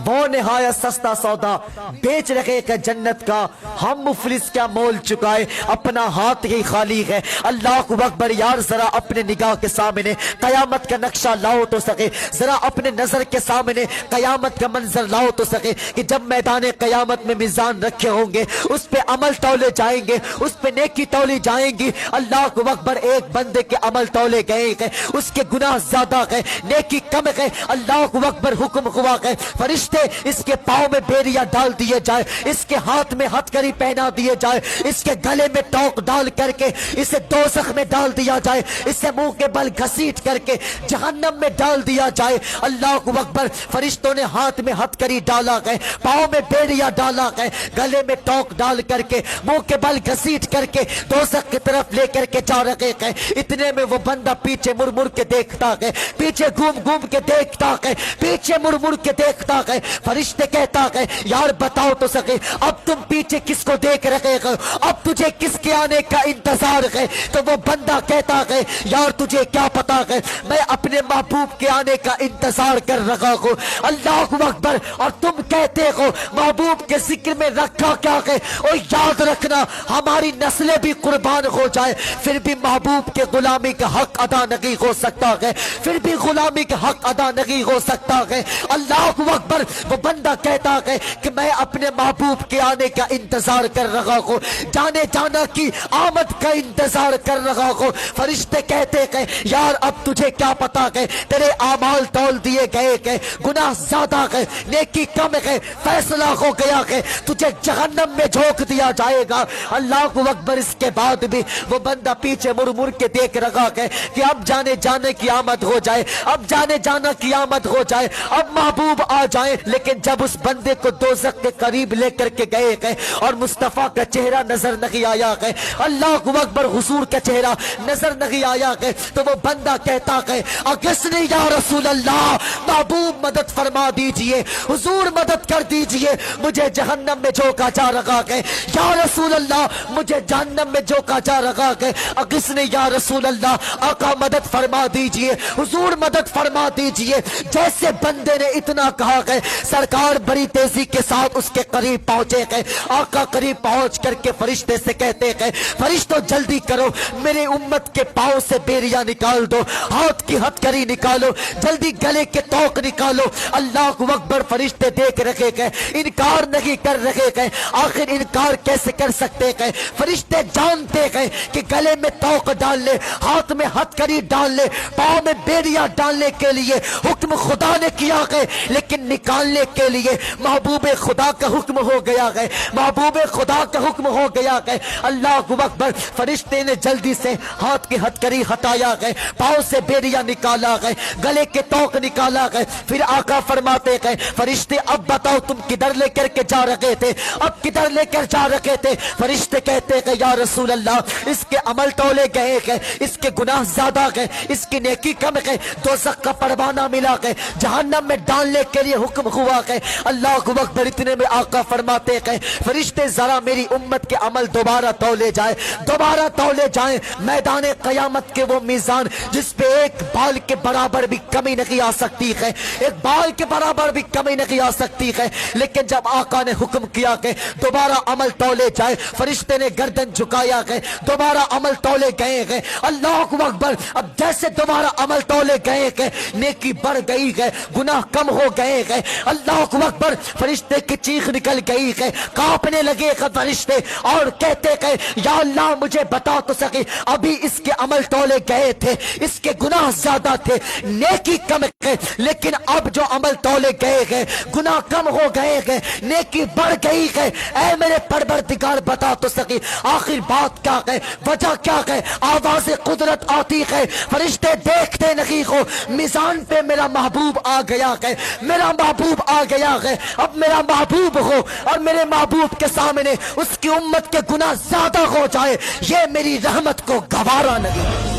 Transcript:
وہ نہایت سستا سودا بیچ رہے کہ جنت کا ہم مفلس کیا مول چکائے اپنا ہاتھ ہی خالی ہے۔ اللہ اکبر یار ذرا اپنے نگاہ کے سامنے قیامت کا نقشہ لاؤ تو سکے، ذرا اپنے نظر کے سامنے قیامت کا منظر لاؤ تو سکے کہ جب میدان قیامت میں میزان رکھے ہوں گے اس پہ عمل تولے جائیں گے، اس پہ نیکی تولی جائیں گی۔ اللہ اکبر ایک بندے کے عمل تولے گئے ہیں، اس کے گناہ زیادہ ہیں، نیکی کم ہے۔ اللہ اکبر حکم ہوا ہے فرشتے اس کے پاؤں میں بیڑیاں ڈال دیے جائے، اس کے ہاتھ میں ہتھکڑی پہنا دیے جائے، اس کے گلے میں ٹوک ڈال کر کے اسے دوزخ میں ڈال دیا جائے، اسے منہ کے بل گھسیٹ کر کے جہنم میں ڈال دیا جائے۔ اللہ اکبر فرشتوں نے ہاتھ میں ہتھکڑی ڈالا ہے، پاؤں میں بیڑیاں ڈالا ہے، گلے میں ٹوک ڈال کر کے منہ کے بل گھسیٹ کر کے دوزخ کی طرف لے کر کے جا رہے ہیں۔ اتنے میں وہ بندہ پیچھے مڑ مڑ کے دیکھتا ہے، پیچھے گھوم گھوم کے دیکھتا ہے، پیچھے مڑ مڑ کے دیکھتا ہے۔ فرشتے کہتا ہے یار بتاؤ تو سکے اب تم پیچھے کس کو دیکھ رہے ہو، اب تجھے کس کے آنے کا انتظار ہے؟ تو وہ بندہ کہتا ہے یار تجھے کیا پتا ہے، میں اپنے محبوب کے آنے کا انتظار کر رہا ہوں۔ اللہ اکبر، اور تم کہتے ہو محبوب کے ذکر میں رکھا کیا ہے؟ اور یاد رکھنا ہماری نسلیں بھی قربان ہو جائے پھر بھی محبوب کے غلامی کا حق ادا نہیں ہو سکتا ہے، پھر بھی غلامی کا حق ادا نہیں ہو سکتا ہے۔ اللہ اکبر، وہ بندہ کہتا ہے کہ میں اپنے محبوب کے آنے کا انتظار کر رہا ہوں، جانے جانا کی آمد کا انتظار کر رہا ہوں۔ فرشتے کہتے ہیں یار اب تجھے کیا پتا ہے، تیرے اعمال تول دیے گئے کہ گناہ زیادہ ہے، نیکی کم ہے، فیصلہ ہو گیا ہے، تجھے جہنم میں جھونک دیا جائے گا۔ اللہ اکبر، اس کے بعد بھی وہ بندہ پیچھے مڑ مڑ کے دیکھ رہا ہے کہ اب جانے جانے کی آمد ہو جائے، اب جانے جانا کی آمد ہو جائے، اب محبوب آ جائے۔ لیکن جب اس بندے کو دوزخ کے قریب لے کر کے گئے ہیں اور مصطفیٰ کا چہرہ نظر نہیں آیا ہے، اللہ اکبر حضور کا چہرہ نظر نہیں آیا ہے، تو وہ بندہ کہتا ہے اغثنی یا رسول اللہ، محبوب مدد فرما دیجئے، حضور مدد کر دیجئے، مجھے جہنم میں جھونکا جا رہا ہے، یا رسول اللہ مجھے جہنم میں جھونکا جا رہا ہے، اغثنی یا رسول اللہ، آقا مدد فرما دیجئے، حضور مدد فرما دیجئے۔ جیسے بندے نے اتنا کہا ہے سرکار بڑی تیزی کے ساتھ اس کے قریب پہنچے گئے، آقا قریب پہنچ کر کے فرشتے سے کہتے ہیں فرشتوں جلدی کرو، میرے امت کے پاؤں سے بیڑیاں نکال دو، ہاتھ کی ہتھکڑی نکالو، جلدی گلے کے توق نکالو۔ اللہ اکبر، فرشتے دیکھ رہے ہیں، انکار نہیں کر رہے ہیں، آخر انکار کیسے کر سکتے ہیں؟ فرشتے جانتے ہیں کہ گلے میں توق ڈال لے، ہاتھ میں ہتھکڑی ڈال لے، پاؤں میں بیڑیاں ڈالنے کے لیے حکم خدا نے کیا ہے، لیکن نکالنے کے لیے محبوب خدا کا حکم ہو گیا ہے، محبوب خدا کا حکم ہو گیا ہے۔ اللہ اکبر، فرشتے نے جلدی سے ہاتھ کی ہتھکڑی ہٹایا ہے، پاؤں سے بیڑیاں نکالا ہے، گلے کے توق نکالا ہے۔ پھر آقا فرماتے ہیں فرشتے اب بتاؤ تم کدھر لے کر کے جا رہے تھے، اب کدھر لے کر جا رہے تھے؟ فرشتے کہتے ہیں یا رسول اللہ اس کے عمل تولے گئے ہیں، اس کے گناہ زیادہ ہیں، اس کی نیکی کم ہے، دوزخ کا پروانہ ملا ہے، جہنم میں ڈالنے کے لیے حکم ہوا ہے۔ اللہ اکبر، اتنے میں آقا فرماتے ہیں فرشتے ذرا میری امت کے عمل دوبارہ تولے جائے، دوبارہ تولے جائیں، میدان قیامت کے وہ میزان جس پہ ایک بال کے برابر بھی کمی نہیں آ سکتی ہے، ایک بال کے برابر بھی کمی نہیں آ سکتی ہے۔ لیکن جب آقا نے حکم کیا کہ دوبارہ عمل تولے جائے، فرشتے نے گردن جھکایا ہے، دوبارہ عمل تولے گئے ہیں۔ اللہ اکبر، اب جیسے دوبارہ عمل تولے گئے ہیں، نیکی بڑھ گئی ہے، گناہ کم ہو گئے ہیں۔ اللہ اکبر، فرشتے کی چیخ نکل گئی ہے، کانپنے لگے ہیں فرشتے اور کہتے ہیں یا اللہ مجھے بتا تو سکے ابھی اس کے عمل تولے گئے تھے، اس کے گناہ زیادہ تھے، نیکی کم ہے، لیکن اب جو عمل تولے گئے ہیں گناہ کم ہو گئے ہیں، نیکی بڑھ گئی ہے، اے میرے پروردگار بتا تو سکے آخر بات کیا ہے، وجہ کیا ہے؟ آواز قدرت آتی ہے، فرشتے دیکھتے نہیں ہو، میزان پہ میرا محبوب آ گیا ہے، میرا محبوب آ گیا ہے، اب میرا محبوب ہو اور میرے محبوب کے سامنے اس کی امت کے گناہ زیادہ ہو جائے، یہ میری رحمت کو گوارا نہیں۔